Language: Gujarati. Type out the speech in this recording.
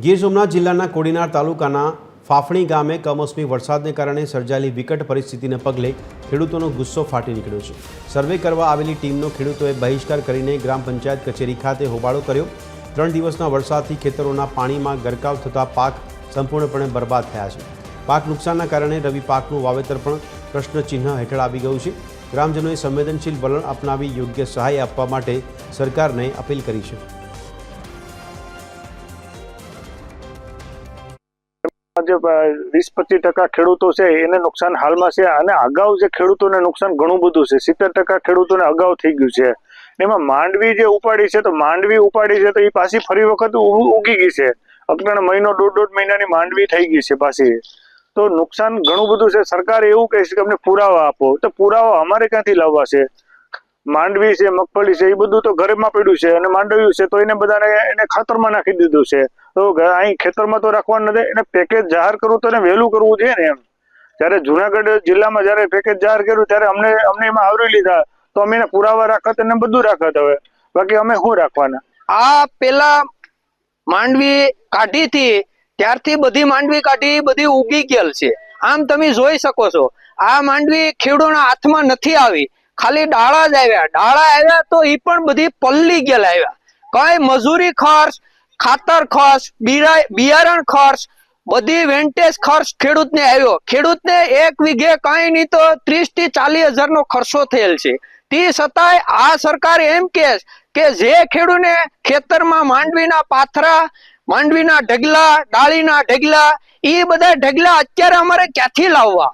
ગીર સોમનાથ જિલ્લાના કોડીનાર તાલુકાના ફાફણી ગામે કમોસમી વરસાદને કારણે સર્જાયેલી વિકટ પરિસ્થિતિને પગલે ખેડૂતોનો ગુસ્સો ફાટી નીકળ્યો છે। સર્વે કરવા આવેલી ટીમનો ખેડૂતોએ બહિષ્કાર કરીને ગ્રામ પંચાયત કચેરી ખાતે હોબાળો કર્યો। 3 દિવસના વરસાદથી ખેતરોના પાણીમાં ગરકાવ થતા પાક સંપૂર્ણપણે બરબાદ થયા છે। પાક નુકસાનના કારણે રવિ પાકનું વાવેતર પણ પ્રશ્નચિહ્ન હેઠળ આવી ગયું છે। ગ્રામજનોએ સંવેદનશીલ વલણ અપનાવી યોગ્ય સહાય આપવા માટે સરકારને અપીલ કરી છે। જે 20-25% ખેડૂતો છે એને નુકસાન હાલમાં છે અને અગાઉ જે ખેડૂતોને નુકસાન ઘણું બધું છે। 70% ખેડૂતોને અગાઉ થઈ ગયું છે। એમાં માંડવી જે ઉપાડી છે તો માંડવી ઉપાડી છે તો એ પાછી ફરી વખત ઉગી ગઈ છે। અગણ મહિનો દોઢ મહિનાની માંડવી થઈ ગઈ છે પાછી। તો નુકસાન ઘણું બધું છે। સરકાર એવું કહે છે કે અમને પુરાવા આપો, તો પુરાવા અમારે ક્યાંથી લાવવા છે? માંડવી છે, મગફળી છે, એ બધું તો ઘરમાં પડ્યું છે અને માંડવ્યું છે તો એને બધાને એને ખાતરમાં નાખી દીધું છે। તો અહીં ખેતરમાં તો રાખવાનું નથી, એને પેકેજ જાહેર કરવું તો એને વહેલું કરવું જોઈએ ને। એમ જ્યારે જુનાગઢ જિલ્લામાં જ્યારે પેકેજ જાહેર કર્યું ત્યારે અમને એમાં આવરી લીધા, તો અમે એને પુરાવા રાખત અને બધું રાખત। હવે બાકી અમે શું રાખવાના? આ પેલા માંડવી કાઢી હતી ત્યારથી બધી માંડવી કાઢી બધી ઉગી ગયેલ છે। આમ તમે જોઈ શકો છો આ માંડવી ખેડૂતોના હાથમાં નથી આવી, ખાલી ડાળા જ આવ્યા। ડાળા આવ્યા તો એ પણ બધી પલ્લી ગયેલ આવ્યા। કઈ મજૂરી ખર્ચ, ખાતર ખર્ચ, બિયારણ ખર્ચ, બધી વેન્ટેજ ખર્ચ ખેડૂતને આવ્યો। ખેડૂતને 1 વીઘે કઈ નહીં તો 30 થી 40 હજારનો ખર્ચો થયેલ છે। તે છતાંય આ સરકાર એમ કે જે ખેડૂતને ખેતરમાં માંડવીના પાથરા, માંડવીના ઢગલા, ડાળીના ઢગલા, એ બધા ઢગલા અત્યારે અમારે ક્યાંથી લાવવા?